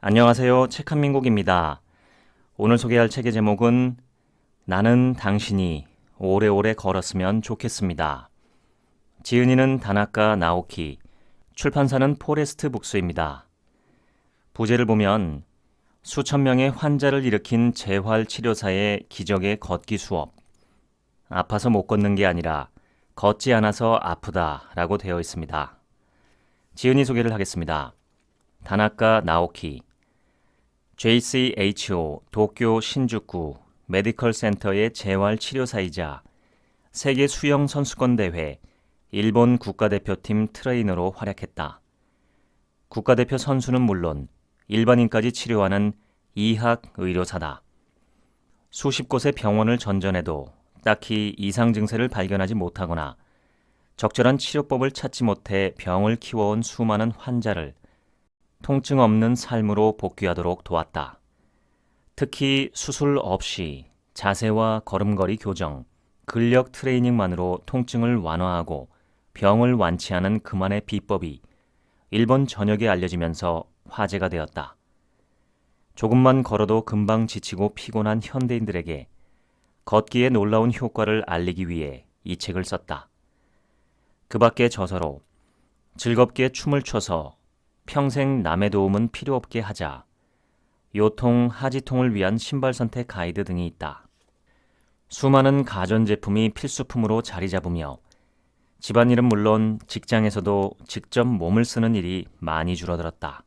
안녕하세요. 책 한민국입니다. 오늘 소개할 책의 제목은 나는 당신이 오래오래 걸었으면 좋겠습니다. 지은이는 다나카 나오키, 출판사는 포레스트 북스입니다. 부제를 보면 수천 명의 환자를 일으킨 재활치료사의 기적의 걷기 수업, 아파서 못 걷는 게 아니라 걷지 않아서 아프다라고 되어 있습니다. 지은이 소개를 하겠습니다. 다나카 나오키, JCHO 도쿄 신주쿠 메디컬 센터의 재활치료사이자 세계 수영 선수권 대회 일본 국가대표팀 트레이너로 활약했다. 국가대표 선수는 물론 일반인까지 치료하는 이학 의료사다. 수십 곳의 병원을 전전해도 딱히 이상 증세를 발견하지 못하거나 적절한 치료법을 찾지 못해 병을 키워온 수많은 환자를 통증 없는 삶으로 복귀하도록 도왔다. 특히 수술 없이 자세와 걸음걸이 교정, 근력 트레이닝만으로 통증을 완화하고 병을 완치하는 그만의 비법이 일본 전역에 알려지면서 화제가 되었다. 조금만 걸어도 금방 지치고 피곤한 현대인들에게 걷기의 놀라운 효과를 알리기 위해 이 책을 썼다. 그 밖의 저서로 즐겁게 춤을 춰서 평생 남의 도움은 필요 없게 하자, 요통, 하지통을 위한 신발 선택 가이드 등이 있다. 수많은 가전제품이 필수품으로 자리 잡으며 집안일은 물론 직장에서도 직접 몸을 쓰는 일이 많이 줄어들었다.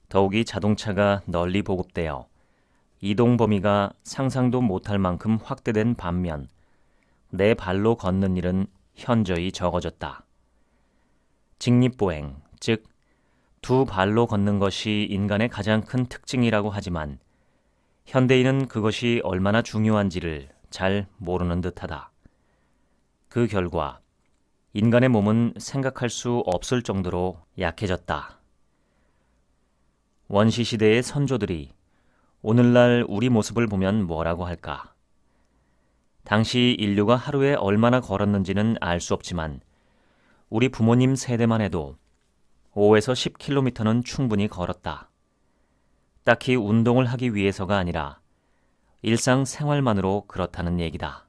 더욱이 자동차가 널리 보급되어 이동 범위가 상상도 못할 만큼 확대된 반면 내 발로 걷는 일은 현저히 적어졌다. 직립보행, 즉 두 발로 걷는 것이 인간의 가장 큰 특징이라고 하지만 현대인은 그것이 얼마나 중요한지를 잘 모르는 듯하다. 그 결과 인간의 몸은 생각할 수 없을 정도로 약해졌다. 원시시대의 선조들이 오늘날 우리 모습을 보면 뭐라고 할까? 당시 인류가 하루에 얼마나 걸었는지는 알 수 없지만 우리 부모님 세대만 해도 5에서 10km는 충분히 걸었다. 딱히 운동을 하기 위해서가 아니라 일상생활만으로 그렇다는 얘기다.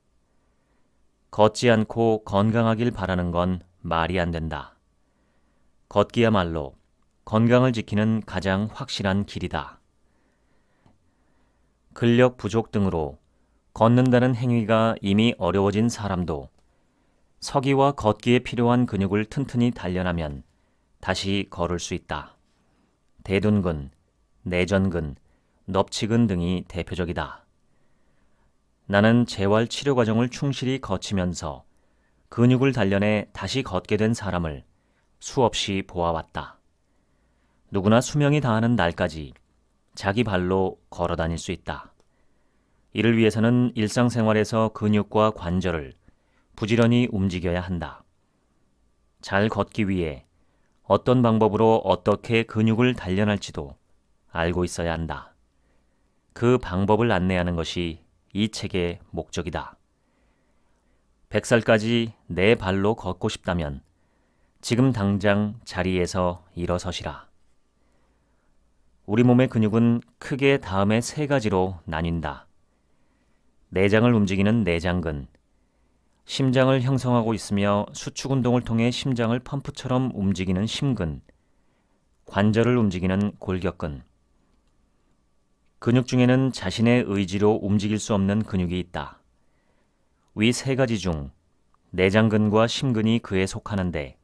걷지 않고 건강하길 바라는 건 말이 안 된다. 걷기야말로 건강을 지키는 가장 확실한 길이다. 근력 부족 등으로 걷는다는 행위가 이미 어려워진 사람도 서기와 걷기에 필요한 근육을 튼튼히 단련하면 다시 걸을 수 있다. 대둔근, 내전근, 넙치근 등이 대표적이다. 나는 재활치료 과정을 충실히 거치면서 근육을 단련해 다시 걷게 된 사람을 수없이 보아왔다. 누구나 수명이 다하는 날까지 자기 발로 걸어 다닐 수 있다. 이를 위해서는 일상생활에서 근육과 관절을 부지런히 움직여야 한다. 잘 걷기 위해 어떤 방법으로 어떻게 근육을 단련할지도 알고 있어야 한다. 그 방법을 안내하는 것이 이 책의 목적이다. 100살까지 내 발로 걷고 싶다면 지금 당장 자리에서 일어서시라. 우리 몸의 근육은 크게 다음의 세 가지로 나뉜다. 내장을 움직이는 내장근, 심장을 형성하고 있으며 수축 운동을 통해 심장을 펌프처럼 움직이는 심근, 관절을 움직이는 골격근. 근육 중에는 자신의 의지로 움직일 수 없는 근육이 있다. 위 세 가지 중 내장근과 심근이 그에 속하는데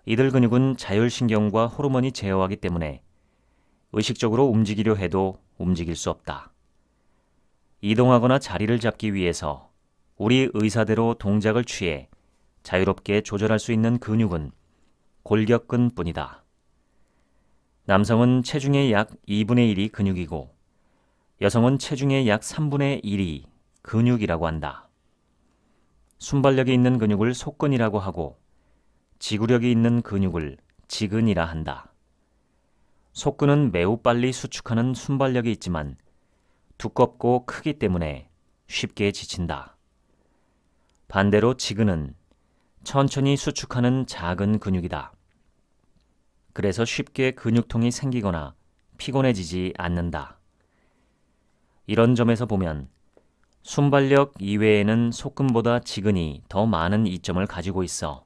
이들 근육은 자율신경과 호르몬이 제어하기 때문에 의식적으로 움직이려 해도 움직일 수 없다. 이동하거나 자리를 잡기 위해서 우리 의사대로 동작을 취해 자유롭게 조절할 수 있는 근육은 골격근뿐이다. 남성은 체중의 약 2분의 1이 근육이고 여성은 체중의 약 3분의 1이 근육이라고 한다. 순발력이 있는 근육을 속근이라고 하고 지구력이 있는 근육을 지근이라 한다. 속근은 매우 빨리 수축하는 순발력이 있지만 두껍고 크기 때문에 쉽게 지친다. 반대로 지근은 천천히 수축하는 작은 근육이다. 그래서 쉽게 근육통이 생기거나 피곤해지지 않는다. 이런 점에서 보면 순발력 이외에는 속근보다 지근이 더 많은 이점을 가지고 있어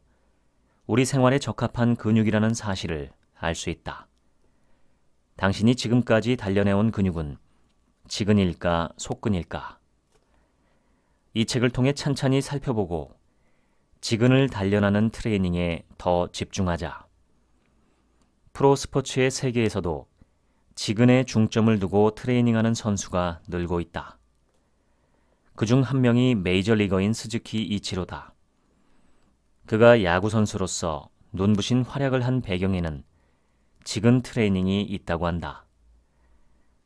우리 생활에 적합한 근육이라는 사실을 알 수 있다. 당신이 지금까지 단련해온 근육은 지근일까 속근일까? 이 책을 통해 찬찬히 살펴보고 지근을 단련하는 트레이닝에 더 집중하자. 프로 스포츠의 세계에서도 지근에 중점을 두고 트레이닝하는 선수가 늘고 있다. 그중 한 명이 메이저리거인 스즈키 이치로다. 그가 야구 선수로서 눈부신 활약을 한 배경에는 지근 트레이닝이 있다고 한다.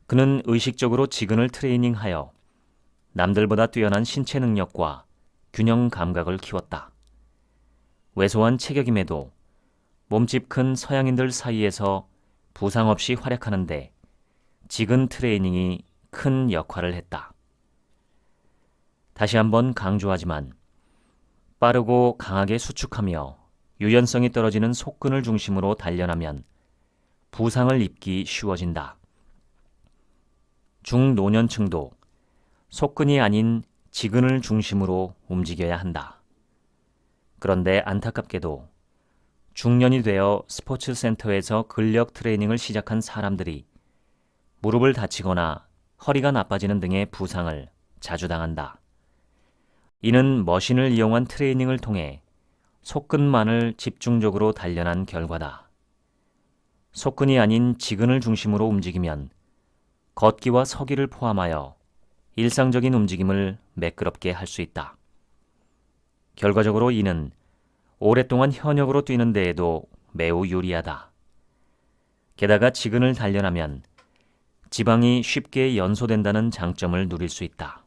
그는 의식적으로 지근을 트레이닝하여 남들보다 뛰어난 신체 능력과 균형 감각을 키웠다. 왜소한 체격임에도 몸집 큰 서양인들 사이에서 부상 없이 활약하는데 지근 트레이닝이 큰 역할을 했다. 다시 한번 강조하지만 빠르고 강하게 수축하며 유연성이 떨어지는 속근을 중심으로 단련하면 부상을 입기 쉬워진다. 중노년층도 속근이 아닌 지근을 중심으로 움직여야 한다. 그런데 안타깝게도 중년이 되어 스포츠 센터에서 근력 트레이닝을 시작한 사람들이 무릎을 다치거나 허리가 나빠지는 등의 부상을 자주 당한다. 이는 머신을 이용한 트레이닝을 통해 속근만을 집중적으로 단련한 결과다. 속근이 아닌 지근을 중심으로 움직이면 걷기와 서기를 포함하여 일상적인 움직임을 매끄럽게 할 수 있다. 결과적으로 이는 오랫동안 현역으로 뛰는 데에도 매우 유리하다. 게다가 지근을 단련하면 지방이 쉽게 연소된다는 장점을 누릴 수 있다.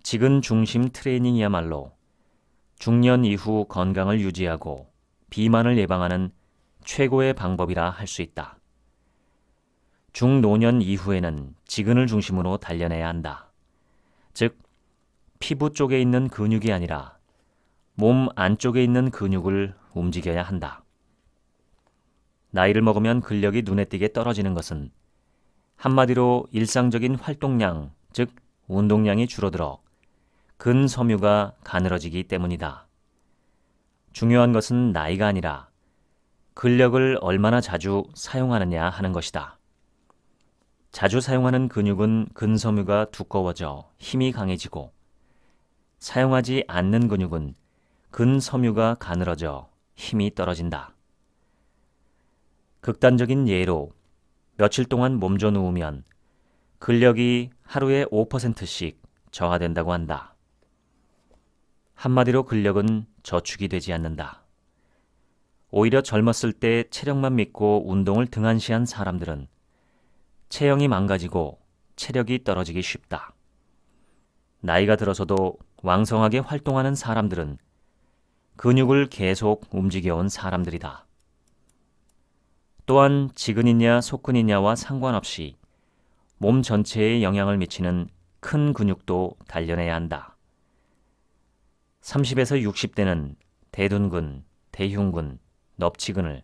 지근 중심 트레이닝이야말로 중년 이후 건강을 유지하고 비만을 예방하는 최고의 방법이라 할 수 있다. 중노년 이후에는 지근을 중심으로 단련해야 한다. 즉, 피부 쪽에 있는 근육이 아니라 몸 안쪽에 있는 근육을 움직여야 한다. 나이를 먹으면 근력이 눈에 띄게 떨어지는 것은 한마디로 일상적인 활동량, 즉 운동량이 줄어들어 근섬유가 가늘어지기 때문이다. 중요한 것은 나이가 아니라 근력을 얼마나 자주 사용하느냐 하는 것이다. 자주 사용하는 근육은 근섬유가 두꺼워져 힘이 강해지고 사용하지 않는 근육은 근섬유가 가늘어져 힘이 떨어진다. 극단적인 예로 며칠 동안 몸져 누우면 근력이 하루에 5%씩 저하된다고 한다. 한마디로 근력은 저축이 되지 않는다. 오히려 젊었을 때 체력만 믿고 운동을 등한시한 사람들은 체형이 망가지고 체력이 떨어지기 쉽다. 나이가 들어서도 왕성하게 활동하는 사람들은 근육을 계속 움직여온 사람들이다. 또한 지근이냐 속근이냐와 상관없이 몸 전체에 영향을 미치는 큰 근육도 단련해야 한다. 30에서 60대는 대둔근, 대흉근, 넙치근을,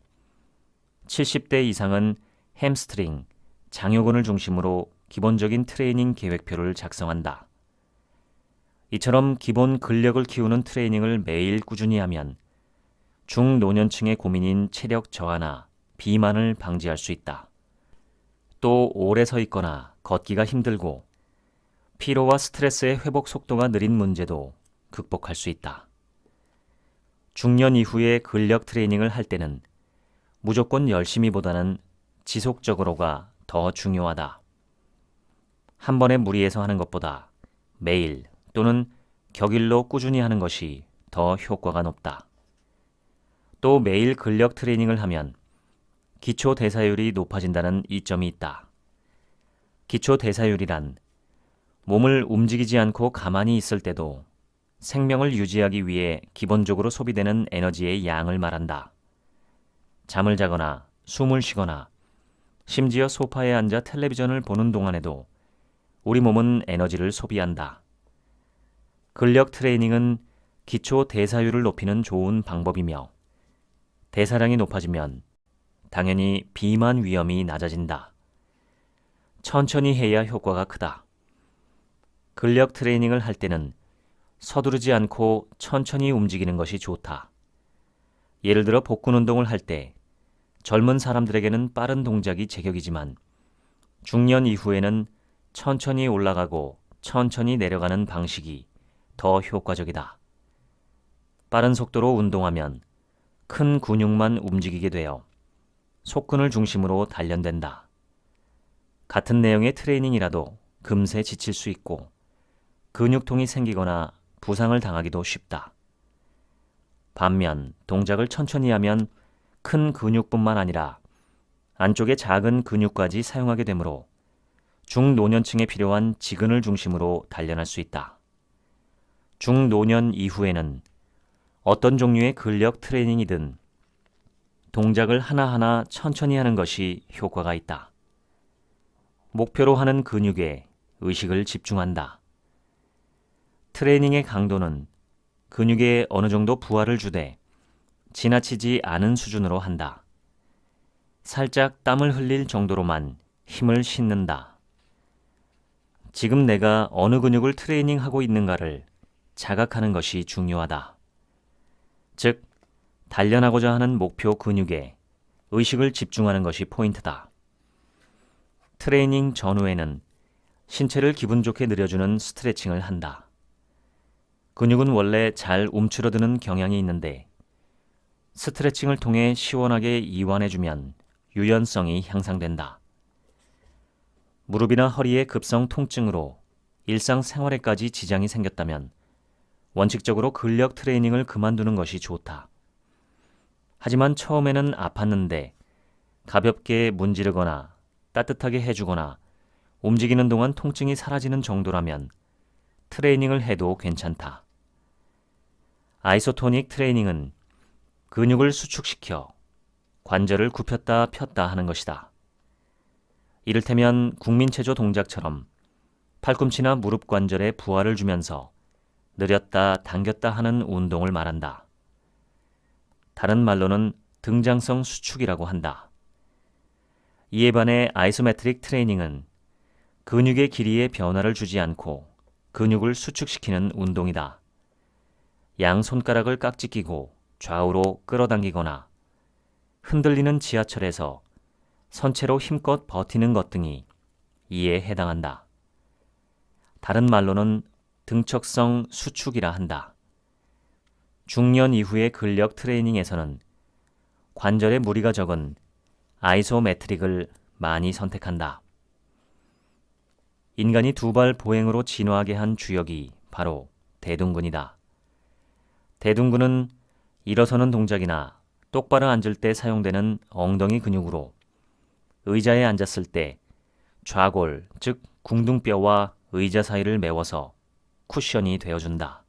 70대 이상은 햄스트링, 장요근을 중심으로 기본적인 트레이닝 계획표를 작성한다. 이처럼 기본 근력을 키우는 트레이닝을 매일 꾸준히 하면 중노년층의 고민인 체력 저하나 비만을 방지할 수 있다. 또 오래 서 있거나 걷기가 힘들고 피로와 스트레스의 회복 속도가 느린 문제도 극복할 수 있다. 중년 이후에 근력 트레이닝을 할 때는 무조건 열심히보다는 지속적으로가 더 중요하다. 한 번에 무리해서 하는 것보다 매일 또는 격일로 꾸준히 하는 것이 더 효과가 높다. 또 매일 근력 트레이닝을 하면 기초 대사율이 높아진다는 이점이 있다. 기초 대사율이란 몸을 움직이지 않고 가만히 있을 때도 생명을 유지하기 위해 기본적으로 소비되는 에너지의 양을 말한다. 잠을 자거나 숨을 쉬거나 심지어 소파에 앉아 텔레비전을 보는 동안에도 우리 몸은 에너지를 소비한다. 근력 트레이닝은 기초 대사율을 높이는 좋은 방법이며 대사량이 높아지면 당연히 비만 위험이 낮아진다. 천천히 해야 효과가 크다. 근력 트레이닝을 할 때는 서두르지 않고 천천히 움직이는 것이 좋다. 예를 들어 복근 운동을 할 때 젊은 사람들에게는 빠른 동작이 제격이지만 중년 이후에는 천천히 올라가고 천천히 내려가는 방식이 더 효과적이다. 빠른 속도로 운동하면 큰 근육만 움직이게 되어 속근을 중심으로 단련된다. 같은 내용의 트레이닝이라도 금세 지칠 수 있고 근육통이 생기거나 부상을 당하기도 쉽다. 반면 동작을 천천히 하면 큰 근육뿐만 아니라 안쪽의 작은 근육까지 사용하게 되므로 중노년층에 필요한 지근을 중심으로 단련할 수 있다. 중노년 이후에는 어떤 종류의 근력 트레이닝이든 동작을 하나하나 천천히 하는 것이 효과가 있다. 목표로 하는 근육에 의식을 집중한다. 트레이닝의 강도는 근육에 어느 정도 부하를 주되 지나치지 않은 수준으로 한다. 살짝 땀을 흘릴 정도로만 힘을 싣는다. 지금 내가 어느 근육을 트레이닝하고 있는가를 자각하는 것이 중요하다. 즉, 단련하고자 하는 목표 근육에 의식을 집중하는 것이 포인트다. 트레이닝 전후에는 신체를 기분 좋게 늘려주는 스트레칭을 한다. 근육은 원래 잘 움츠러드는 경향이 있는데 스트레칭을 통해 시원하게 이완해주면 유연성이 향상된다. 무릎이나 허리의 급성 통증으로 일상생활에까지 지장이 생겼다면 원칙적으로 근력 트레이닝을 그만두는 것이 좋다. 하지만 처음에는 아팠는데 가볍게 문지르거나 따뜻하게 해주거나 움직이는 동안 통증이 사라지는 정도라면 트레이닝을 해도 괜찮다. 아이소토닉 트레이닝은 근육을 수축시켜 관절을 굽혔다 폈다 하는 것이다. 이를테면 국민체조 동작처럼 팔꿈치나 무릎 관절에 부하를 주면서 느렸다 당겼다 하는 운동을 말한다. 다른 말로는 등장성 수축이라고 한다. 이에 반해 아이소메트릭 트레이닝은 근육의 길이에 변화를 주지 않고 근육을 수축시키는 운동이다. 양 손가락을 깍지 끼고 좌우로 끌어당기거나 흔들리는 지하철에서 선체로 힘껏 버티는 것 등이 이에 해당한다. 다른 말로는 등척성 수축이라 한다. 중년 이후의 근력 트레이닝에서는 관절에 무리가 적은 아이소메트릭을 많이 선택한다. 인간이 두 발 보행으로 진화하게 한 주역이 바로 대둔근이다. 대둔근은 일어서는 동작이나 똑바로 앉을 때 사용되는 엉덩이 근육으로 의자에 앉았을 때 좌골, 즉 궁둥뼈와 의자 사이를 메워서 쿠션이 되어준다.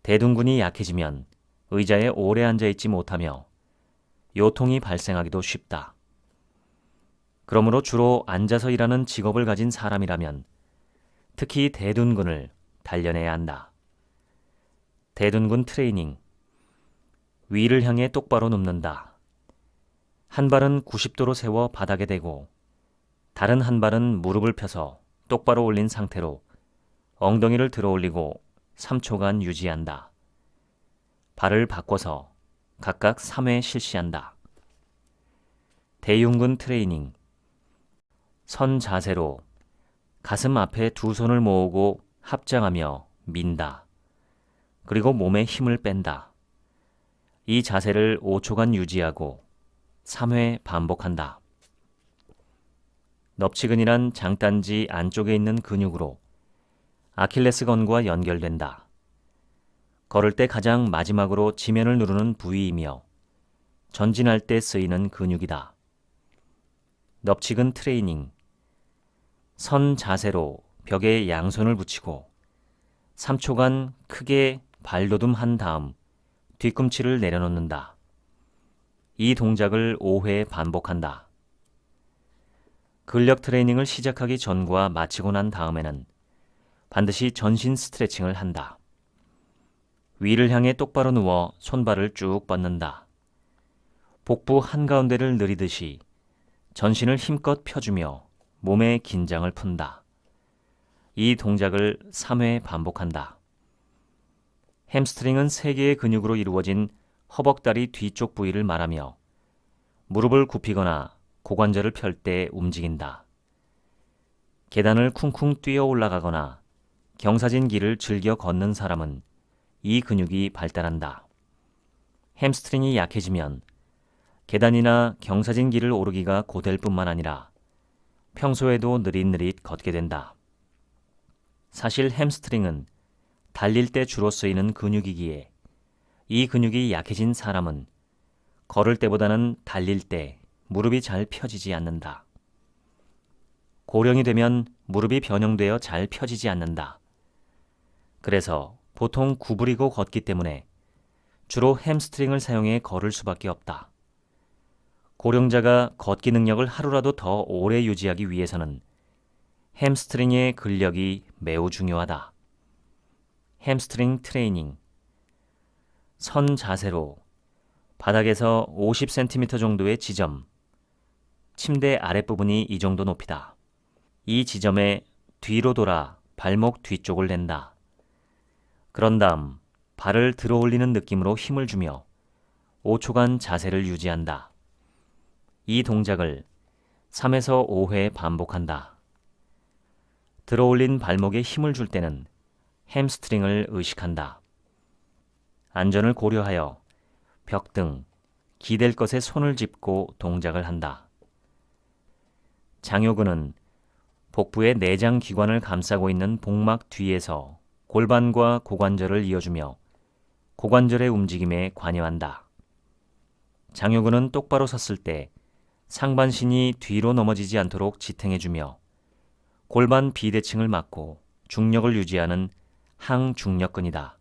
대둔근이 약해지면 의자에 오래 앉아있지 못하며 요통이 발생하기도 쉽다. 그러므로 주로 앉아서 일하는 직업을 가진 사람이라면 특히 대둔근을 단련해야 한다. 대둔근 트레이닝. 위를 향해 똑바로 눕는다. 한 발은 90도로 세워 바닥에 대고 다른 한 발은 무릎을 펴서 똑바로 올린 상태로 엉덩이를 들어 올리고 3초간 유지한다. 발을 바꿔서 각각 3회 실시한다. 대흉근 트레이닝. 선 자세로 가슴 앞에 두 손을 모으고 합장하며 민다. 그리고 몸에 힘을 뺀다. 이 자세를 5초간 유지하고 3회 반복한다. 넙치근이란 장단지 안쪽에 있는 근육으로 아킬레스건과 연결된다. 걸을 때 가장 마지막으로 지면을 누르는 부위이며 전진할 때 쓰이는 근육이다. 넙치근 트레이닝. 선 자세로 벽에 양손을 붙이고 3초간 크게 발도듬한 다음 뒤꿈치를 내려놓는다. 이 동작을 5회 반복한다. 근력 트레이닝을 시작하기 전과 마치고 난 다음에는 반드시 전신 스트레칭을 한다. 위를 향해 똑바로 누워 손발을 쭉 뻗는다. 복부 한가운데를 느리듯이 전신을 힘껏 펴주며 몸의 긴장을 푼다. 이 동작을 3회 반복한다. 햄스트링은 3개의 근육으로 이루어진 허벅다리 뒤쪽 부위를 말하며 무릎을 굽히거나 고관절을 펼 때 움직인다. 계단을 쿵쿵 뛰어 올라가거나 경사진 길을 즐겨 걷는 사람은 이 근육이 발달한다. 햄스트링이 약해지면 계단이나 경사진 길을 오르기가 고될 뿐만 아니라 평소에도 느릿느릿 걷게 된다. 사실 햄스트링은 달릴 때 주로 쓰이는 근육이기에 이 근육이 약해진 사람은 걸을 때보다는 달릴 때 무릎이 잘 펴지지 않는다. 고령이 되면 무릎이 변형되어 잘 펴지지 않는다. 그래서 보통 구부리고 걷기 때문에 주로 햄스트링을 사용해 걸을 수밖에 없다. 고령자가 걷기 능력을 하루라도 더 오래 유지하기 위해서는 햄스트링의 근력이 매우 중요하다. 햄스트링 트레이닝. 선 자세로 바닥에서 50cm 정도의 지점, 침대 아랫부분이 이 정도 높이다. 이 지점에 뒤로 돌아 발목 뒤쪽을 댄다. 그런 다음 발을 들어 올리는 느낌으로 힘을 주며 5초간 자세를 유지한다. 이 동작을 3에서 5회 반복한다. 들어 올린 발목에 힘을 줄 때는 햄스트링을 의식한다. 안전을 고려하여 벽 등 기댈 것에 손을 짚고 동작을 한다. 장요근은 복부의 내장 기관을 감싸고 있는 복막 뒤에서 골반과 고관절을 이어주며 고관절의 움직임에 관여한다. 장요근은 똑바로 섰을 때 상반신이 뒤로 넘어지지 않도록 지탱해주며 골반 비대칭을 막고 중력을 유지하는 항중력근이다.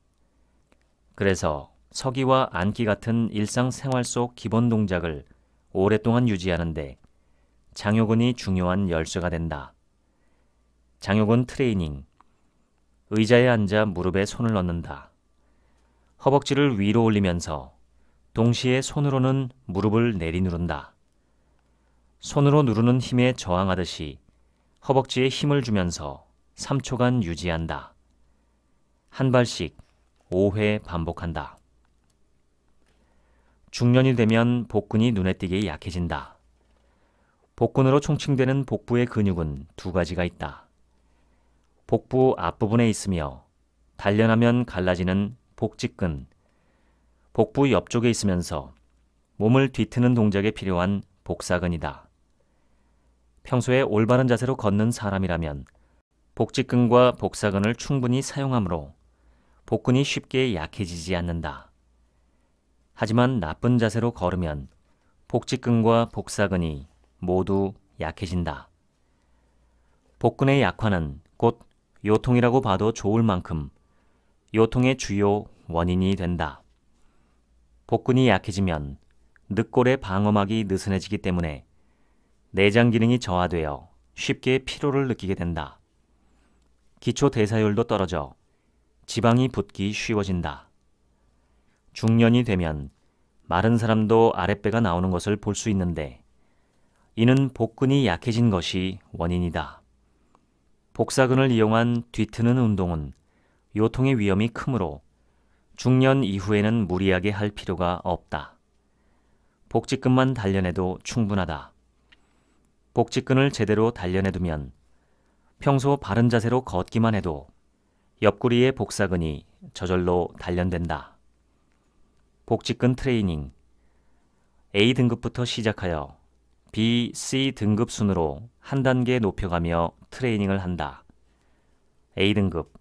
그래서 서기와 앉기 같은 일상생활 속 기본 동작을 오랫동안 유지하는데 장요근이 중요한 열쇠가 된다. 장요근 트레이닝. 의자에 앉아 무릎에 손을 넣는다. 허벅지를 위로 올리면서 동시에 손으로는 무릎을 내리누른다. 손으로 누르는 힘에 저항하듯이 허벅지에 힘을 주면서 3초간 유지한다. 한 발씩 5회 반복한다. 중년이 되면 복근이 눈에 띄게 약해진다. 복근으로 총칭되는 복부의 근육은 2가지가 있다. 복부 앞부분에 있으며 단련하면 갈라지는 복직근, 복부 옆쪽에 있으면서 몸을 뒤트는 동작에 필요한 복사근이다. 평소에 올바른 자세로 걷는 사람이라면 복직근과 복사근을 충분히 사용하므로 복근이 쉽게 약해지지 않는다. 하지만 나쁜 자세로 걸으면 복직근과 복사근이 모두 약해진다. 복근의 약화는 곧 요통이라고 봐도 좋을 만큼 요통의 주요 원인이 된다. 복근이 약해지면 늑골의 방어막이 느슨해지기 때문에 내장 기능이 저하되어 쉽게 피로를 느끼게 된다. 기초 대사율도 떨어져 지방이 붙기 쉬워진다. 중년이 되면 마른 사람도 아랫배가 나오는 것을 볼 수 있는데 이는 복근이 약해진 것이 원인이다. 복사근을 이용한 뒤트는 운동은 요통의 위험이 크므로 중년 이후에는 무리하게 할 필요가 없다. 복직근만 단련해도 충분하다. 복직근을 제대로 단련해두면 평소 바른 자세로 걷기만 해도 옆구리의 복사근이 저절로 단련된다. 복직근 트레이닝. A등급부터 시작하여 B, C 등급 순으로 한 단계 높여가며 트레이닝을 한다. A등급.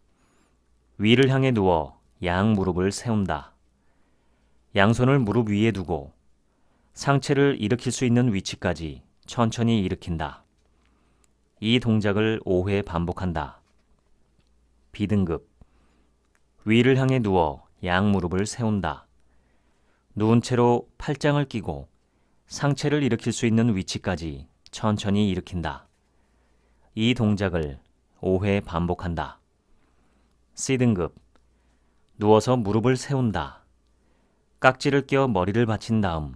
위를 향해 누워 양 무릎을 세운다. 양손을 무릎 위에 두고 상체를 일으킬 수 있는 위치까지 천천히 일으킨다. 이 동작을 5회 반복한다. B등급. 위를 향해 누워 양 무릎을 세운다. 누운 채로 팔짱을 끼고 상체를 일으킬 수 있는 위치까지 천천히 일으킨다. 이 동작을 5회 반복한다. C등급. 누워서 무릎을 세운다. 깍지를 껴 머리를 받친 다음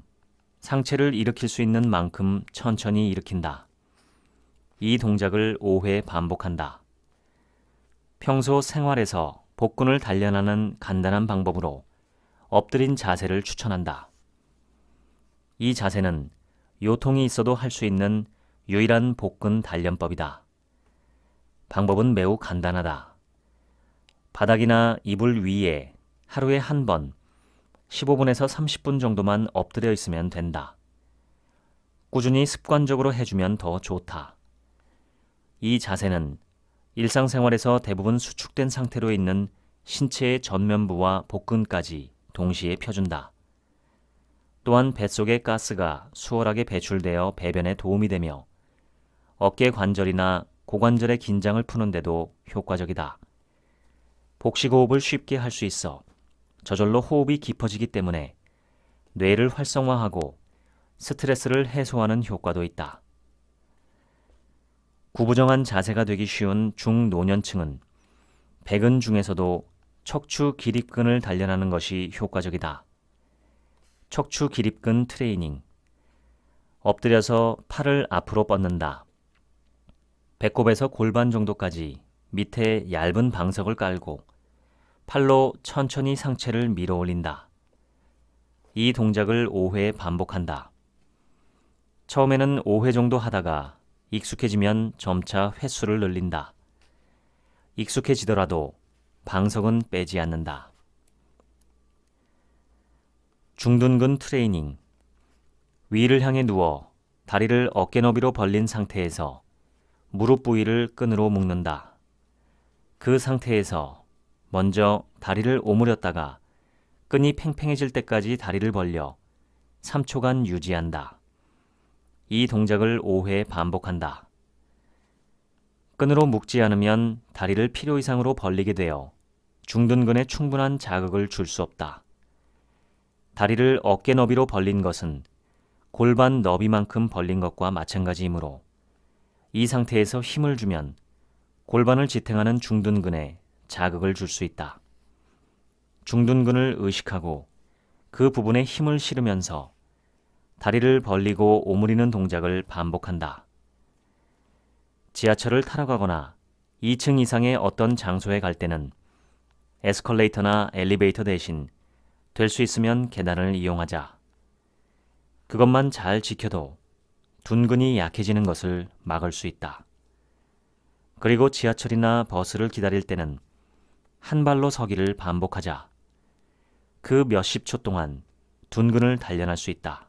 상체를 일으킬 수 있는 만큼 천천히 일으킨다. 이 동작을 5회 반복한다. 평소 생활에서 복근을 단련하는 간단한 방법으로 엎드린 자세를 추천한다. 이 자세는 요통이 있어도 할 수 있는 유일한 복근 단련법이다. 방법은 매우 간단하다. 바닥이나 이불 위에 하루에 한 번 15분에서 30분 정도만 엎드려 있으면 된다. 꾸준히 습관적으로 해주면 더 좋다. 이 자세는 일상생활에서 대부분 수축된 상태로 있는 신체의 전면부와 복근까지 동시에 펴준다. 또한 뱃속의 가스가 수월하게 배출되어 배변에 도움이 되며 어깨 관절이나 고관절의 긴장을 푸는 데도 효과적이다. 복식호흡을 쉽게 할 수 있어 저절로 호흡이 깊어지기 때문에 뇌를 활성화하고 스트레스를 해소하는 효과도 있다. 구부정한 자세가 되기 쉬운 중노년층은 백은 중에서도 척추 기립근을 단련하는 것이 효과적이다. 척추 기립근 트레이닝. 엎드려서 팔을 앞으로 뻗는다. 배꼽에서 골반 정도까지 밑에 얇은 방석을 깔고 팔로 천천히 상체를 밀어 올린다. 이 동작을 5회 반복한다. 처음에는 5회 정도 하다가 익숙해지면 점차 횟수를 늘린다. 익숙해지더라도 방석은 빼지 않는다. 중둔근 트레이닝. 위를 향해 누워 다리를 어깨 너비로 벌린 상태에서 무릎 부위를 끈으로 묶는다. 그 상태에서 먼저 다리를 오므렸다가 끈이 팽팽해질 때까지 다리를 벌려 3초간 유지한다. 이 동작을 5회 반복한다. 끈으로 묶지 않으면 다리를 필요 이상으로 벌리게 되어 중둔근에 충분한 자극을 줄 수 없다. 다리를 어깨 너비로 벌린 것은 골반 너비만큼 벌린 것과 마찬가지이므로 이 상태에서 힘을 주면 골반을 지탱하는 중둔근에 자극을 줄 수 있다. 중둔근을 의식하고 그 부분에 힘을 실으면서 다리를 벌리고 오므리는 동작을 반복한다. 지하철을 타러 가거나 2층 이상의 어떤 장소에 갈 때는 에스컬레이터나 엘리베이터 대신 될 수 있으면 계단을 이용하자. 그것만 잘 지켜도 둔근이 약해지는 것을 막을 수 있다. 그리고 지하철이나 버스를 기다릴 때는 한 발로 서기를 반복하자. 그 몇십 초 동안 둔근을 단련할 수 있다.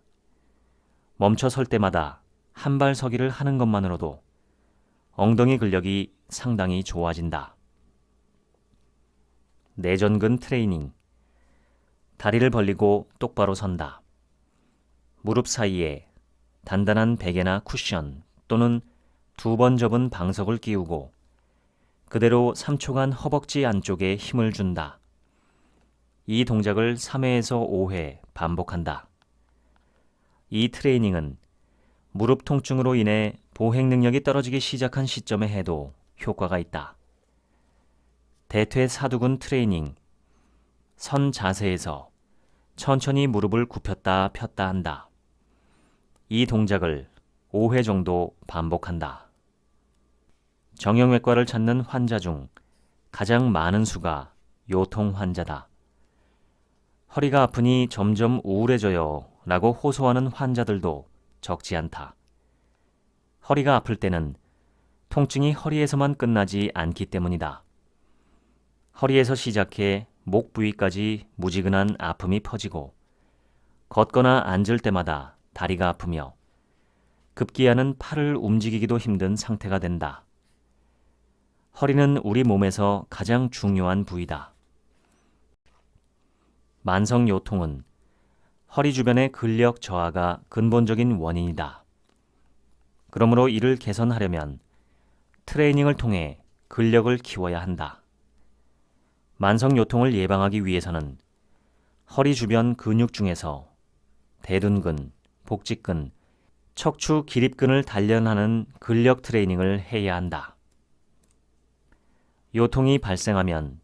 멈춰 설 때마다 한 발 서기를 하는 것만으로도 엉덩이 근력이 상당히 좋아진다. 내전근 트레이닝. 다리를 벌리고 똑바로 선다. 무릎 사이에 단단한 베개나 쿠션 또는 2번 접은 방석을 끼우고 그대로 3초간 허벅지 안쪽에 힘을 준다. 이 동작을 3회에서 5회 반복한다. 이 트레이닝은 무릎 통증으로 인해 보행 능력이 떨어지기 시작한 시점에 해도 효과가 있다. 대퇴사두근 트레이닝. 선 자세에서 천천히 무릎을 굽혔다 폈다 한다. 이 동작을 5회 정도 반복한다. 정형외과를 찾는 환자 중 가장 많은 수가 요통 환자다. 허리가 아프니 점점 우울해져요 라고 호소하는 환자들도 적지 않다. 허리가 아플 때는 통증이 허리에서만 끝나지 않기 때문이다. 허리에서 시작해 목 부위까지 무지근한 아픔이 퍼지고 걷거나 앉을 때마다 다리가 아프며 급기야는 팔을 움직이기도 힘든 상태가 된다. 허리는 우리 몸에서 가장 중요한 부위다. 만성 요통은 허리 주변의 근력 저하가 근본적인 원인이다. 그러므로 이를 개선하려면 트레이닝을 통해 근력을 키워야 한다. 만성 요통을 예방하기 위해서는 허리 주변 근육 중에서 대둔근, 복직근, 척추 기립근을 단련하는 근력 트레이닝을 해야 한다. 요통이 발생하면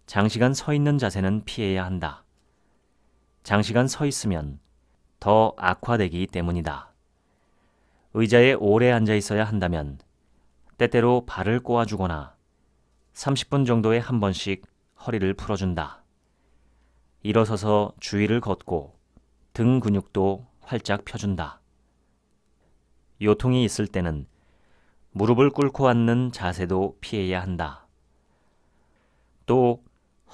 장시간 서 있는 자세는 피해야 한다. 장시간 서 있으면 더 악화되기 때문이다. 의자에 오래 앉아 있어야 한다면 때때로 발을 꼬아주거나 30분 정도에 한 번씩 허리를 풀어준다. 일어서서 주위를 걷고 등 근육도 활짝 펴준다. 요통이 있을 때는 무릎을 꿇고 앉는 자세도 피해야 한다. 또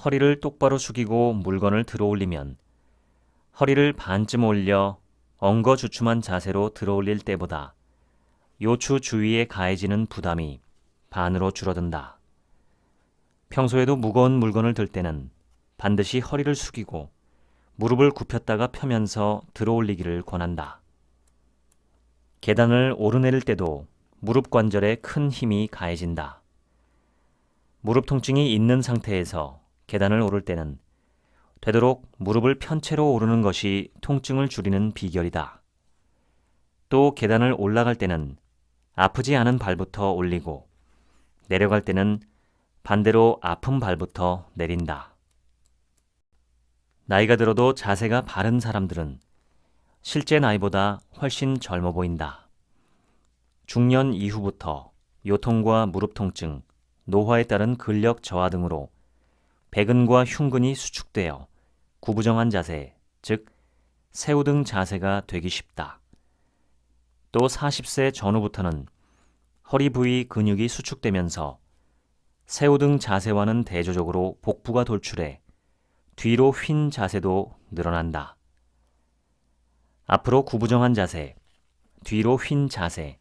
허리를 똑바로 숙이고 물건을 들어올리면 허리를 반쯤 올려 엉거주춤한 자세로 들어올릴 때보다 요추 주위에 가해지는 부담이 반으로 줄어든다. 평소에도 무거운 물건을 들 때는 반드시 허리를 숙이고 무릎을 굽혔다가 펴면서 들어올리기를 권한다. 계단을 오르내릴 때도 무릎 관절에 큰 힘이 가해진다. 무릎 통증이 있는 상태에서 계단을 오를 때는 되도록 무릎을 편 채로 오르는 것이 통증을 줄이는 비결이다. 또 계단을 올라갈 때는 아프지 않은 발부터 올리고 내려갈 때는 반대로 아픈 발부터 내린다. 나이가 들어도 자세가 바른 사람들은 실제 나이보다 훨씬 젊어 보인다. 중년 이후부터 요통과 무릎 통증, 노화에 따른 근력 저하 등으로 배근과 흉근이 수축되어 구부정한 자세, 즉 새우등 자세가 되기 쉽다. 또 40세 전후부터는 허리 부위 근육이 수축되면서 새우등 자세와는 대조적으로 복부가 돌출해 뒤로 휜 자세도 늘어난다. 앞으로 구부정한 자세, 뒤로 휜 자세,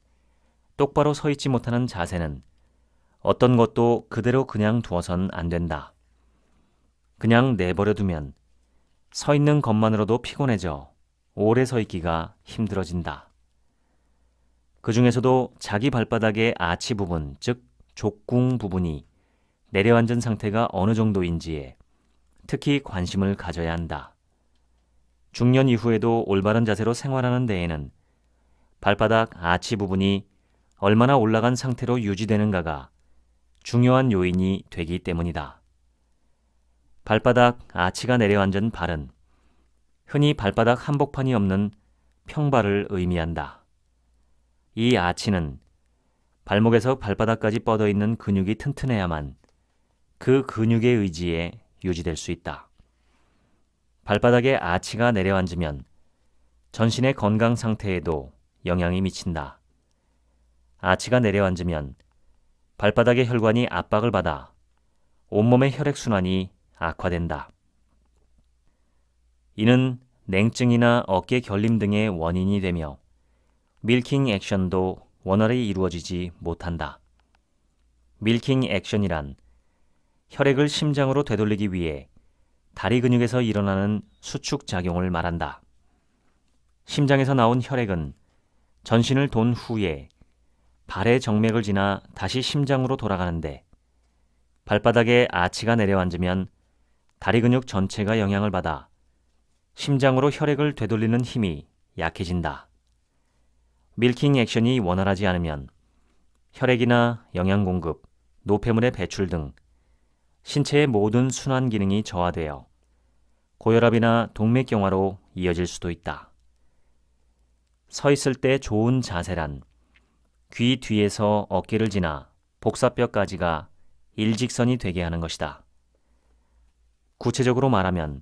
똑바로 서 있지 못하는 자세는 어떤 것도 그대로 그냥 두어선 안 된다. 그냥 내버려 두면 서 있는 것만으로도 피곤해져 오래 서 있기가 힘들어진다. 그 중에서도 자기 발바닥의 아치 부분, 즉 족궁 부분이 내려앉은 상태가 어느 정도인지에 특히 관심을 가져야 한다. 중년 이후에도 올바른 자세로 생활하는 데에는 발바닥 아치 부분이 얼마나 올라간 상태로 유지되는가가 중요한 요인이 되기 때문이다. 발바닥 아치가 내려앉은 발은 흔히 발바닥 한복판이 없는 평발을 의미한다. 이 아치는 발목에서 발바닥까지 뻗어 있는 근육이 튼튼해야만 그 근육의 의지에 유지될 수 있다. 발바닥의 아치가 내려앉으면 전신의 건강 상태에도 영향이 미친다. 아치가 내려앉으면 발바닥의 혈관이 압박을 받아 온몸의 혈액순환이 악화된다. 이는 냉증이나 어깨 결림 등의 원인이 되며 밀킹 액션도 원활히 이루어지지 못한다. 밀킹 액션이란 혈액을 심장으로 되돌리기 위해 다리 근육에서 일어나는 수축 작용을 말한다. 심장에서 나온 혈액은 전신을 돈 후에 발의 정맥을 지나 다시 심장으로 돌아가는데 발바닥에 아치가 내려앉으면 다리 근육 전체가 영향을 받아 심장으로 혈액을 되돌리는 힘이 약해진다. 밀킹 액션이 원활하지 않으면 혈액이나 영양 공급, 노폐물의 배출 등 신체의 모든 순환 기능이 저하되어 고혈압이나 동맥경화로 이어질 수도 있다. 서 있을 때 좋은 자세란 귀 뒤에서 어깨를 지나 복사뼈까지가 일직선이 되게 하는 것이다. 구체적으로 말하면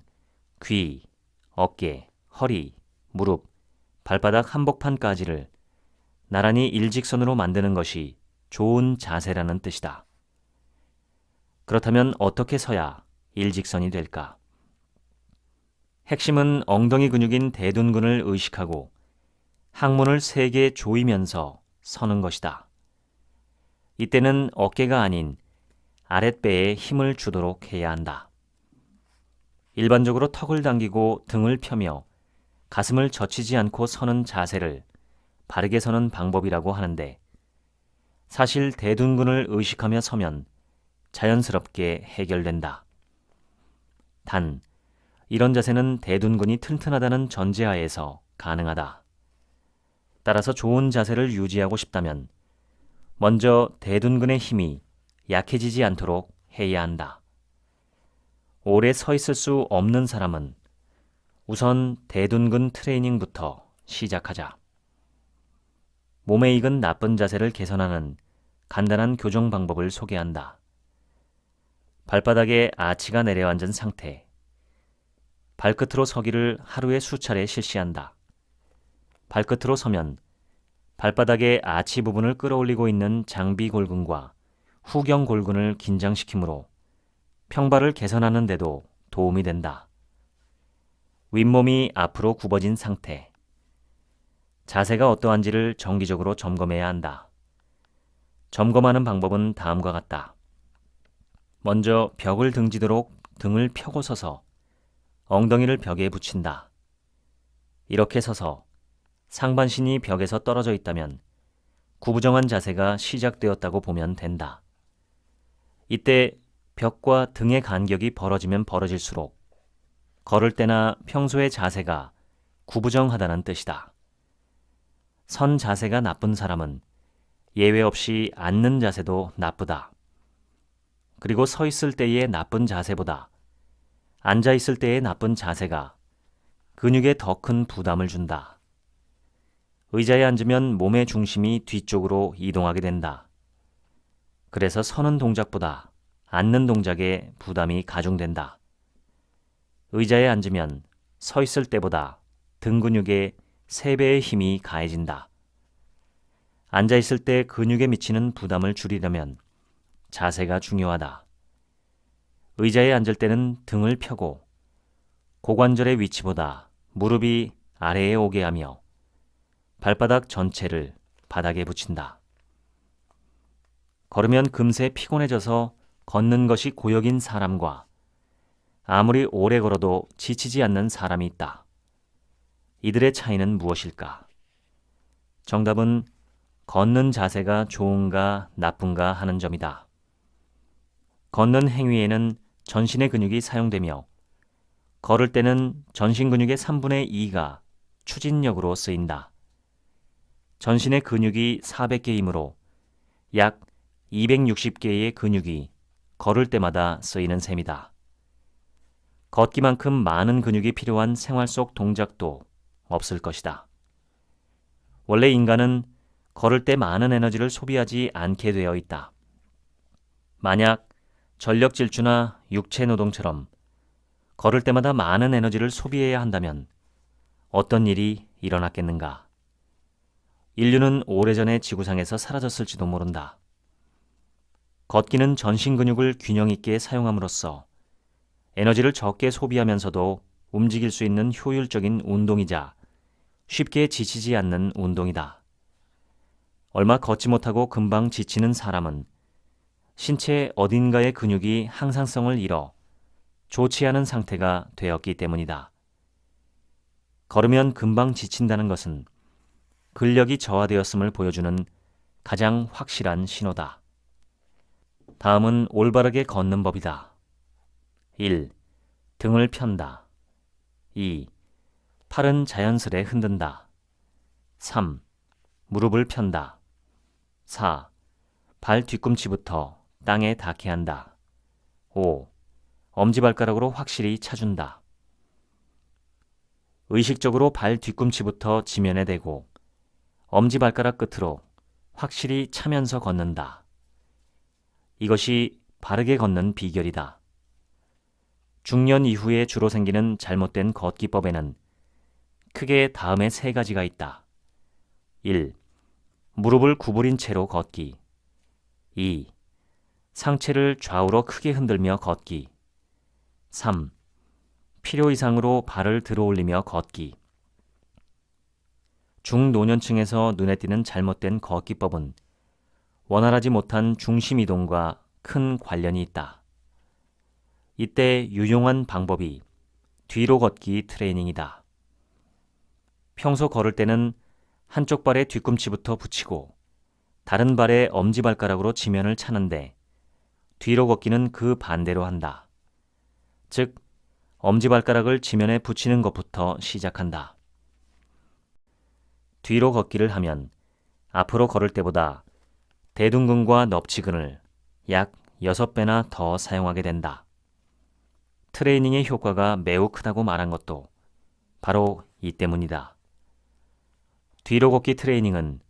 귀, 어깨, 허리, 무릎, 발바닥 한복판까지를 나란히 일직선으로 만드는 것이 좋은 자세라는 뜻이다. 그렇다면 어떻게 서야 일직선이 될까? 핵심은 엉덩이 근육인 대둔근을 의식하고 항문을 세게 조이면서 서는 것이다. 이때는 어깨가 아닌 아랫배에 힘을 주도록 해야 한다. 일반적으로 턱을 당기고 등을 펴며 가슴을 젖히지 않고 서는 자세를 바르게 서는 방법이라고 하는데 사실 대둔근을 의식하며 서면 자연스럽게 해결된다. 단, 이런 자세는 대둔근이 튼튼하다는 전제하에서 가능하다. 따라서 좋은 자세를 유지하고 싶다면 먼저 대둔근의 힘이 약해지지 않도록 해야 한다. 오래 서 있을 수 없는 사람은 우선 대둔근 트레이닝부터 시작하자. 몸에 익은 나쁜 자세를 개선하는 간단한 교정 방법을 소개한다. 발바닥에 아치가 내려앉은 상태. 발끝으로 서기를 하루에 수차례 실시한다. 발끝으로 서면 발바닥의 아치 부분을 끌어올리고 있는 장비골근과 후경골근을 긴장시키므로 평발을 개선하는 데도 도움이 된다. 윗몸이 앞으로 굽어진 상태. 자세가 어떠한지를 정기적으로 점검해야 한다. 점검하는 방법은 다음과 같다. 먼저 벽을 등지도록 등을 펴고 서서 엉덩이를 벽에 붙인다. 이렇게 서서 상반신이 벽에서 떨어져 있다면 구부정한 자세가 시작되었다고 보면 된다. 이때 벽과 등의 간격이 벌어지면 벌어질수록 걸을 때나 평소의 자세가 구부정하다는 뜻이다. 선 자세가 나쁜 사람은 예외 없이 앉는 자세도 나쁘다. 그리고 서 있을 때의 나쁜 자세보다 앉아 있을 때의 나쁜 자세가 근육에 더 큰 부담을 준다. 의자에 앉으면 몸의 중심이 뒤쪽으로 이동하게 된다. 그래서 서는 동작보다 앉는 동작에 부담이 가중된다. 의자에 앉으면 서 있을 때보다 등 근육에 3배의 힘이 가해진다. 앉아 있을 때 근육에 미치는 부담을 줄이려면 자세가 중요하다. 의자에 앉을 때는 등을 펴고 고관절의 위치보다 무릎이 아래에 오게 하며 발바닥 전체를 바닥에 붙인다. 걸으면 금세 피곤해져서 걷는 것이 고역인 사람과 아무리 오래 걸어도 지치지 않는 사람이 있다. 이들의 차이는 무엇일까? 정답은 걷는 자세가 좋은가 나쁜가 하는 점이다. 걷는 행위에는 전신의 근육이 사용되며 걸을 때는 전신 근육의 3분의 2가 추진력으로 쓰인다. 전신의 근육이 400개이므로 약 260개의 근육이 걸을 때마다 쓰이는 셈이다. 걷기만큼 많은 근육이 필요한 생활 속 동작도 없을 것이다. 원래 인간은 걸을 때 많은 에너지를 소비하지 않게 되어 있다. 만약 전력 질주나 육체 노동처럼 걸을 때마다 많은 에너지를 소비해야 한다면 어떤 일이 일어났겠는가? 인류는 오래전에 지구상에서 사라졌을지도 모른다. 걷기는 전신 근육을 균형 있게 사용함으로써 에너지를 적게 소비하면서도 움직일 수 있는 효율적인 운동이자 쉽게 지치지 않는 운동이다. 얼마 걷지 못하고 금방 지치는 사람은 신체 어딘가의 근육이 항상성을 잃어 좋지 않은 상태가 되었기 때문이다. 걸으면 금방 지친다는 것은 근력이 저하되었음을 보여주는 가장 확실한 신호다. 다음은 올바르게 걷는 법이다. 1. 등을 편다. 2. 팔은 자연스레 흔든다. 3. 무릎을 편다. 4. 발 뒤꿈치부터 땅에 닿게 한다. 5. 엄지발가락으로 확실히 차준다. 의식적으로 발 뒤꿈치부터 지면에 대고 엄지발가락 끝으로 확실히 차면서 걷는다. 이것이 바르게 걷는 비결이다. 중년 이후에 주로 생기는 잘못된 걷기법에는 크게 다음의 3가지가 있다. 1. 무릎을 구부린 채로 걷기. 2. 상체를 좌우로 크게 흔들며 걷기. 3. 필요 이상으로 발을 들어올리며 걷기. 중노년층에서 눈에 띄는 잘못된 걷기법은 원활하지 못한 중심 이동과 큰 관련이 있다. 이때 유용한 방법이 뒤로 걷기 트레이닝이다. 평소 걸을 때는 한쪽 발에 뒤꿈치부터 붙이고 다른 발에 엄지발가락으로 지면을 차는데 뒤로 걷기는 그 반대로 한다. 즉, 엄지발가락을 지면에 붙이는 것부터 시작한다. 뒤로 걷기를 하면 앞으로 걸을 때보다 대둔근과 넙치근을 약 6배나 더 사용하게 된다. 트레이닝의 효과가 매우 크다고 말한 것도 바로 이 때문이다. 뒤로 걷기 트레이닝은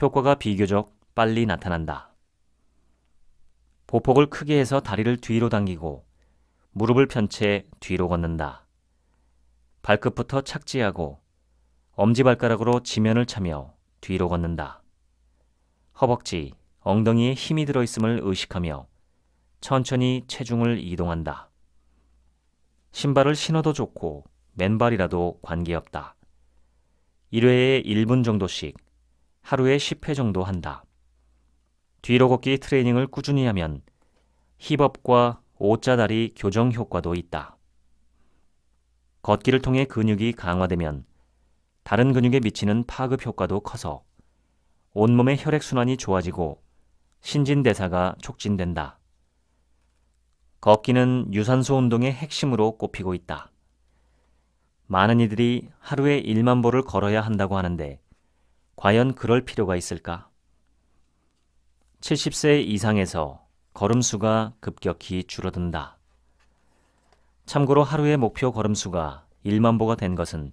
효과가 비교적 빨리 나타난다. 보폭을 크게 해서 다리를 뒤로 당기고 무릎을 편 채 뒤로 걷는다. 발끝부터 착지하고 엄지발가락으로 지면을 차며 뒤로 걷는다. 허벅지, 엉덩이에 힘이 들어있음을 의식하며 천천히 체중을 이동한다. 신발을 신어도 좋고 맨발이라도 관계없다. 1회에 1분 정도씩 하루에 10회 정도 한다. 뒤로 걷기 트레이닝을 꾸준히 하면 힙업과 O자다리 교정 효과도 있다. 걷기를 통해 근육이 강화되면 다른 근육에 미치는 파급 효과도 커서 온몸의 혈액순환이 좋아지고 신진대사가 촉진된다. 걷기는 유산소 운동의 핵심으로 꼽히고 있다. 많은 이들이 하루에 1만 보를 걸어야 한다고 하는데 과연 그럴 필요가 있을까? 70세 이상에서 걸음수가 급격히 줄어든다. 참고로 하루의 목표 걸음수가 1만 보가 된 것은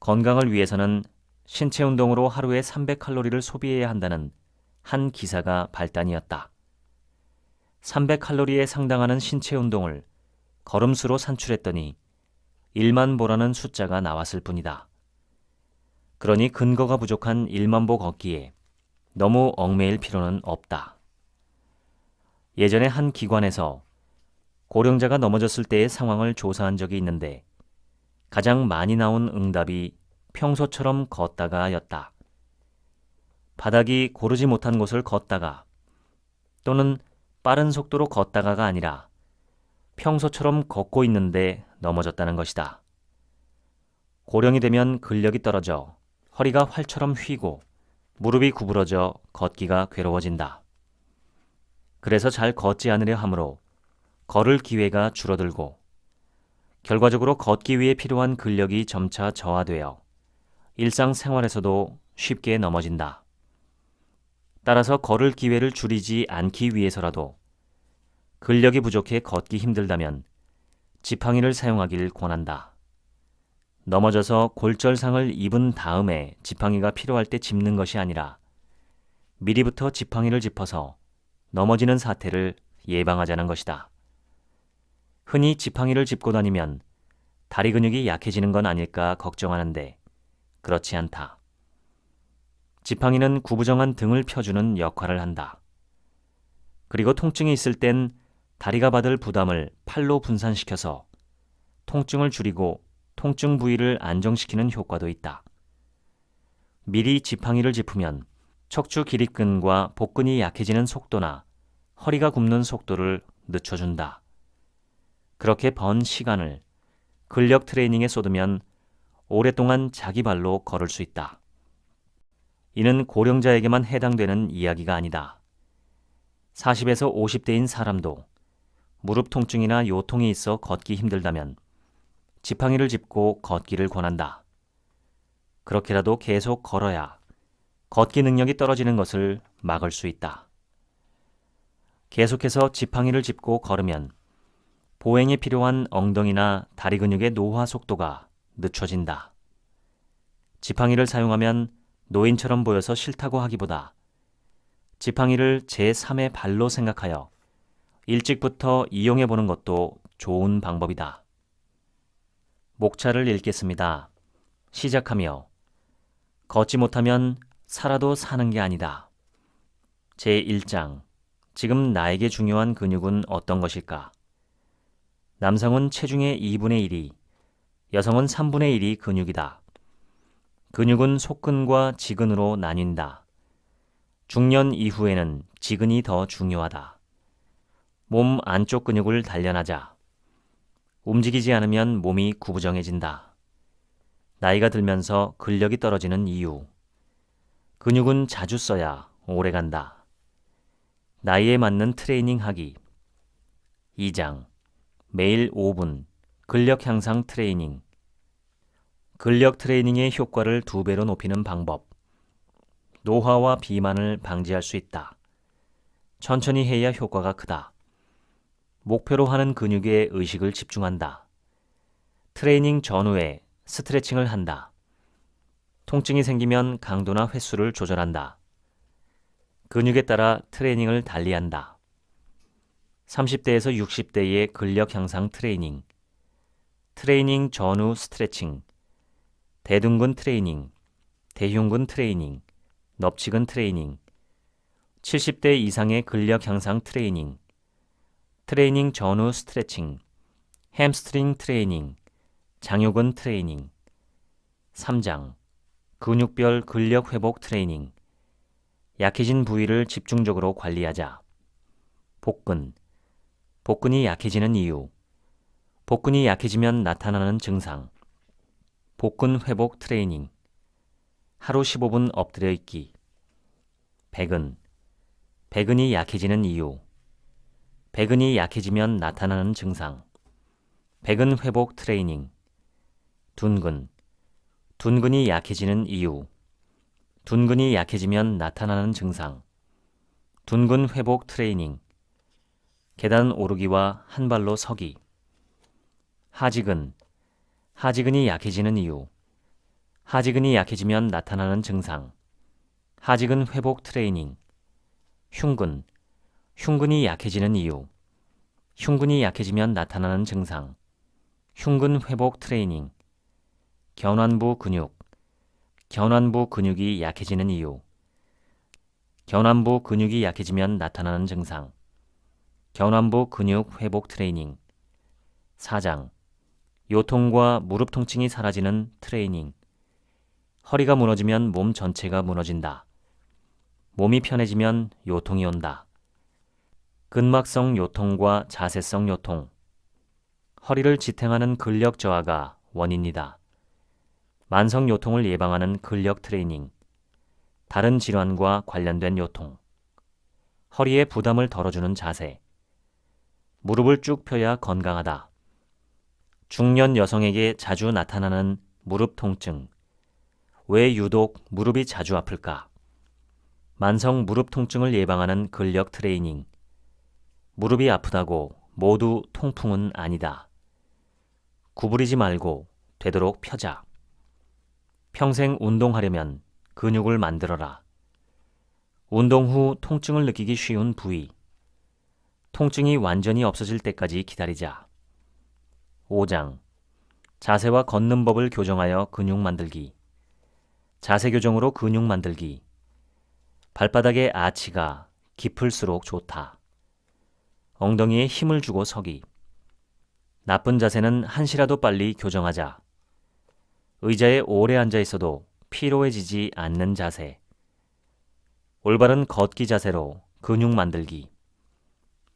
건강을 위해서는 신체 운동으로 하루에 300칼로리를 소비해야 한다는 한 기사가 발단이었다. 300칼로리에 상당하는 신체 운동을 걸음수로 산출했더니 1만 보라는 숫자가 나왔을 뿐이다. 그러니 근거가 부족한 1만 보 걷기에 너무 얽매일 필요는 없다. 예전에 한 기관에서 고령자가 넘어졌을 때의 상황을 조사한 적이 있는데 가장 많이 나온 응답이 평소처럼 걷다가 였다. 바닥이 고르지 못한 곳을 걷다가 또는 빠른 속도로 걷다가가 아니라 평소처럼 걷고 있는데 넘어졌다는 것이다. 고령이 되면 근력이 떨어져 허리가 활처럼 휘고 무릎이 구부러져 걷기가 괴로워진다. 그래서 잘 걷지 않으려 하므로 걸을 기회가 줄어들고 결과적으로 걷기 위해 필요한 근력이 점차 저하되어 일상생활에서도 쉽게 넘어진다. 따라서 걸을 기회를 줄이지 않기 위해서라도 근력이 부족해 걷기 힘들다면 지팡이를 사용하길 권한다. 넘어져서 골절상을 입은 다음에 지팡이가 필요할 때 짚는 것이 아니라 미리부터 지팡이를 짚어서 넘어지는 사태를 예방하자는 것이다. 흔히 지팡이를 짚고 다니면 다리 근육이 약해지는 건 아닐까 걱정하는데 그렇지 않다. 지팡이는 구부정한 등을 펴주는 역할을 한다. 그리고 통증이 있을 땐 다리가 받을 부담을 팔로 분산시켜서 통증을 줄이고 통증 부위를 안정시키는 효과도 있다. 미리 지팡이를 짚으면 척추 기립근과 복근이 약해지는 속도나 허리가 굽는 속도를 늦춰준다. 그렇게 번 시간을 근력 트레이닝에 쏟으면 오랫동안 자기 발로 걸을 수 있다. 이는 고령자에게만 해당되는 이야기가 아니다. 40에서 50대인 사람도 무릎 통증이나 요통이 있어 걷기 힘들다면 지팡이를 짚고 걷기를 권한다. 그렇게라도 계속 걸어야 걷기 능력이 떨어지는 것을 막을 수 있다. 계속해서 지팡이를 짚고 걸으면 보행에 필요한 엉덩이나 다리 근육의 노화 속도가 늦춰진다. 지팡이를 사용하면 노인처럼 보여서 싫다고 하기보다 지팡이를 제3의 발로 생각하여 일찍부터 이용해 보는 것도 좋은 방법이다. 목차를 읽겠습니다. 시작하며 걷지 못하면 살아도 사는 게 아니다. 제1장 지금 나에게 중요한 근육은 어떤 것일까? 남성은 체중의 2분의 1이, 여성은 3분의 1이 근육이다. 근육은 속근과 지근으로 나뉜다. 중년 이후에는 지근이 더 중요하다. 몸 안쪽 근육을 단련하자. 움직이지 않으면 몸이 구부정해진다. 나이가 들면서 근력이 떨어지는 이유. 근육은 자주 써야 오래간다. 나이에 맞는 트레이닝 하기. 2장 매일 5분 근력 향상 트레이닝. 근력 트레이닝의 효과를 2배로 높이는 방법. 노화와 비만을 방지할 수 있다. 천천히 해야 효과가 크다. 목표로 하는 근육에 의식을 집중한다. 트레이닝 전후에 스트레칭을 한다. 통증이 생기면 강도나 횟수를 조절한다. 근육에 따라 트레이닝을 달리한다. 30대에서 60대의 근력 향상 트레이닝, 트레이닝 전후 스트레칭, 대둔근 트레이닝, 대흉근 트레이닝, 넙치근 트레이닝, 70대 이상의 근력 향상 트레이닝, 트레이닝 전후 스트레칭, 햄스트링 트레이닝, 장요근 트레이닝. 3장, 근육별 근력 회복 트레이닝, 약해진 부위를 집중적으로 관리하자. 복근, 복근이 약해지는 이유, 복근이 약해지면 나타나는 증상, 복근 회복 트레이닝, 하루 15분 엎드려 있기. 배근, 배근이 약해지는 이유, 배근이 약해지면 나타나는 증상, 배근 회복 트레이닝. 둔근, 둔근이 약해지는 이유, 둔근이 약해지면 나타나는 증상, 둔근 회복 트레이닝. 계단 오르기와 한 발로 서기. 하지근, 하지근이 약해지는 이유, 하지근이 약해지면 나타나는 증상, 하지근 회복 트레이닝. 흉근, 흉근이 약해지는 이유, 흉근이 약해지면 나타나는 증상, 흉근 회복 트레이닝. 견완부 근육, 견완부 근육이 약해지는 이유, 견완부 근육이 약해지면 나타나는 증상, 견완부 근육 회복 트레이닝. 4장, 요통과 무릎 통증이 사라지는 트레이닝. 허리가 무너지면 몸 전체가 무너진다. 몸이 편해지면 요통이 온다. 근막성 요통과 자세성 요통, 허리를 지탱하는 근력 저하가 원인이다. 만성 요통을 예방하는 근력 트레이닝, 다른 질환과 관련된 요통, 허리에 부담을 덜어주는 자세, 무릎을 쭉 펴야 건강하다. 중년 여성에게 자주 나타나는 무릎 통증, 왜 유독 무릎이 자주 아플까? 만성 무릎 통증을 예방하는 근력 트레이닝, 무릎이 아프다고 모두 통풍은 아니다. 구부리지 말고 되도록 펴자. 평생 운동하려면 근육을 만들어라. 운동 후 통증을 느끼기 쉬운 부위, 통증이 완전히 없어질 때까지 기다리자. 5장, 자세와 걷는 법을 교정하여 근육 만들기. 자세 교정으로 근육 만들기. 발바닥의 아치가 깊을수록 좋다. 엉덩이에 힘을 주고 서기. 나쁜 자세는 한시라도 빨리 교정하자. 의자에 오래 앉아 있어도 피로해지지 않는 자세. 올바른 걷기 자세로 근육 만들기.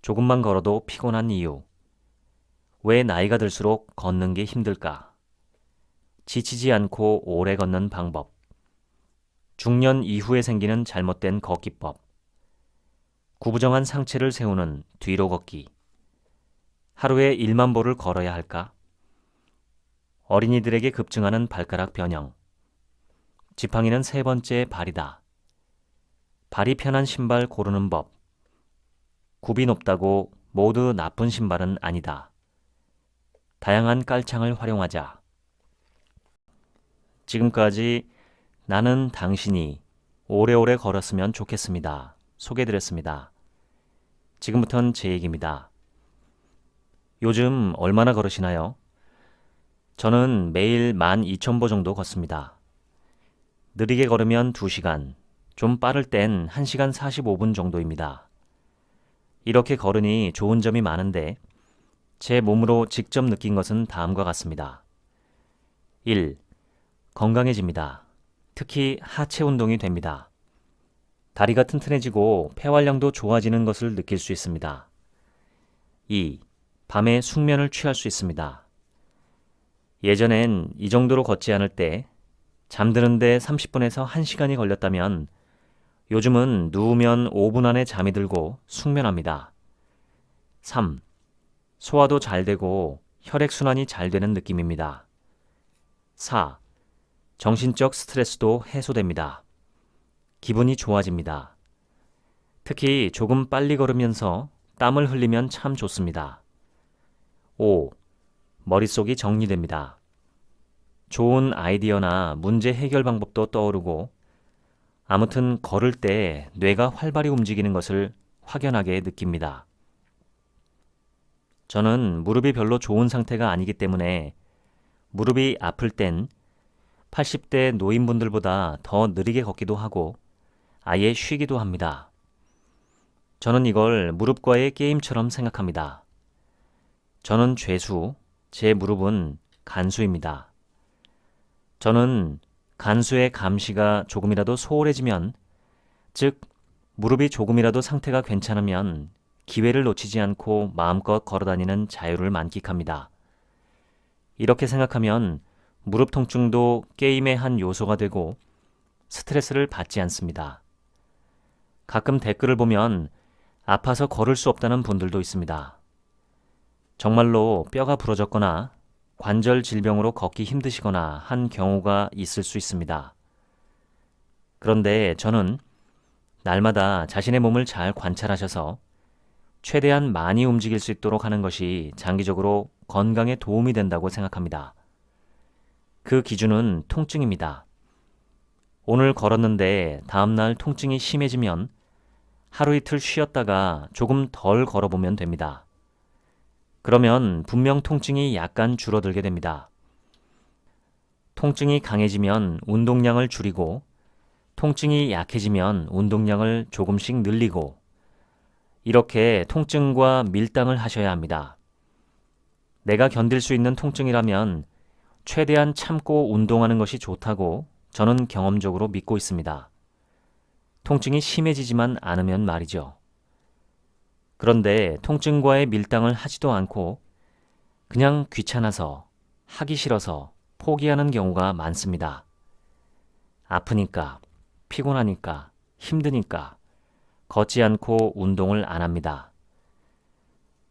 조금만 걸어도 피곤한 이유. 왜 나이가 들수록 걷는 게 힘들까? 지치지 않고 오래 걷는 방법. 중년 이후에 생기는 잘못된 걷기법. 구부정한 상체를 세우는 뒤로 걷기. 하루에 1만 보를 걸어야 할까? 어린이들에게 급증하는 발가락 변형. 지팡이는 3번째 발이다. 발이 편한 신발 고르는 법. 굽이 높다고 모두 나쁜 신발은 아니다. 다양한 깔창을 활용하자. 지금까지 나는 당신이 오래오래 걸었으면 좋겠습니다. 소개해드렸습니다. 지금부터는 제 얘기입니다. 요즘 얼마나 걸으시나요? 저는 매일 12,000보 정도 걷습니다. 느리게 걸으면 2시간, 좀 빠를 땐 1시간 45분 정도입니다. 이렇게 걸으니 좋은 점이 많은데 제 몸으로 직접 느낀 것은 다음과 같습니다. 1. 건강해집니다. 특히 하체 운동이 됩니다. 다리가 튼튼해지고 폐활량도 좋아지는 것을 느낄 수 있습니다. 2. 밤에 숙면을 취할 수 있습니다. 예전엔 이 정도로 걷지 않을 때 잠드는데 30분에서 1시간이 걸렸다면 요즘은 누우면 5분 안에 잠이 들고 숙면합니다. 3. 소화도 잘 되고 혈액순환이 잘 되는 느낌입니다. 4. 정신적 스트레스도 해소됩니다. 기분이 좋아집니다. 특히 조금 빨리 걸으면서 땀을 흘리면 참 좋습니다. 5. 머릿속이 정리됩니다. 좋은 아이디어나 문제 해결 방법도 떠오르고 아무튼 걸을 때 뇌가 활발히 움직이는 것을 확연하게 느낍니다. 저는 무릎이 별로 좋은 상태가 아니기 때문에 무릎이 아플 땐 80대 노인분들보다 더 느리게 걷기도 하고 아예 쉬기도 합니다. 저는 이걸 무릎과의 게임처럼 생각합니다. 저는 죄수, 제 무릎은 간수입니다. 저는 간수의 감시가 조금이라도 소홀해지면, 즉 무릎이 조금이라도 상태가 괜찮으면 기회를 놓치지 않고 마음껏 걸어다니는 자유를 만끽합니다. 이렇게 생각하면 무릎 통증도 게임의 한 요소가 되고 스트레스를 받지 않습니다. 가끔 댓글을 보면 아파서 걸을 수 없다는 분들도 있습니다. 정말로 뼈가 부러졌거나 관절 질병으로 걷기 힘드시거나 한 경우가 있을 수 있습니다. 그런데 저는 날마다 자신의 몸을 잘 관찰하셔서 최대한 많이 움직일 수 있도록 하는 것이 장기적으로 건강에 도움이 된다고 생각합니다. 그 기준은 통증입니다. 오늘 걸었는데 다음날 통증이 심해지면 하루 이틀 쉬었다가 조금 덜 걸어보면 됩니다. 그러면 분명 통증이 약간 줄어들게 됩니다. 통증이 강해지면 운동량을 줄이고 통증이 약해지면 운동량을 조금씩 늘리고 이렇게 통증과 밀당을 하셔야 합니다. 내가 견딜 수 있는 통증이라면 최대한 참고 운동하는 것이 좋다고 저는 경험적으로 믿고 있습니다. 통증이 심해지지만 않으면 말이죠. 그런데 통증과의 밀당을 하지도 않고 그냥 귀찮아서, 하기 싫어서 포기하는 경우가 많습니다. 아프니까, 피곤하니까, 힘드니까 걷지 않고 운동을 안 합니다.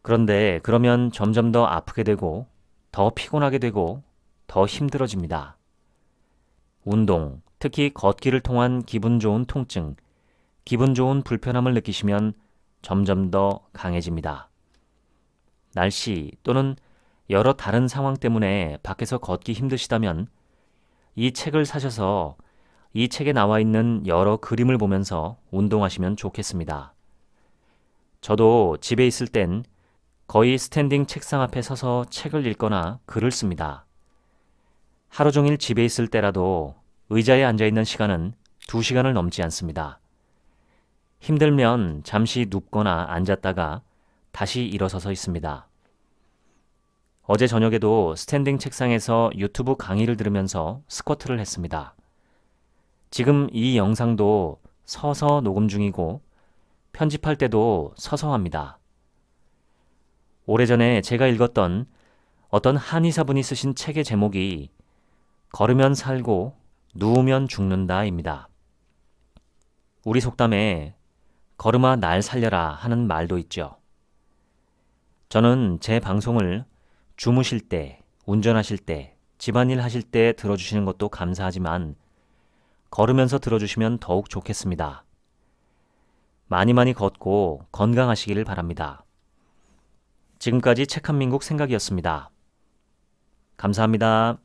그런데 그러면 점점 더 아프게 되고 더 피곤하게 되고 더 힘들어집니다. 운동, 특히 걷기를 통한 기분 좋은 통증, 기분 좋은 불편함을 느끼시면 점점 더 강해집니다. 날씨 또는 여러 다른 상황 때문에 밖에서 걷기 힘드시다면 이 책을 사셔서 이 책에 나와 있는 여러 그림을 보면서 운동하시면 좋겠습니다. 저도 집에 있을 땐 거의 스탠딩 책상 앞에 서서 책을 읽거나 글을 씁니다. 하루 종일 집에 있을 때라도 의자에 앉아있는 시간은 2시간을 넘지 않습니다. 힘들면 잠시 눕거나 앉았다가 다시 일어서서 있습니다. 어제 저녁에도 스탠딩 책상에서 유튜브 강의를 들으면서 스쿼트를 했습니다. 지금 이 영상도 서서 녹음 중이고 편집할 때도 서서 합니다. 오래전에 제가 읽었던 어떤 한의사분이 쓰신 책의 제목이 걸으면 살고 누우면 죽는다입니다. 우리 속담에 걸음아 날 살려라 하는 말도 있죠. 저는 제 방송을 주무실 때, 운전하실 때, 집안일 하실 때 들어주시는 것도 감사하지만 걸으면서 들어주시면 더욱 좋겠습니다. 많이 많이 걷고 건강하시기를 바랍니다. 지금까지 책 한민국 생각이었습니다. 감사합니다.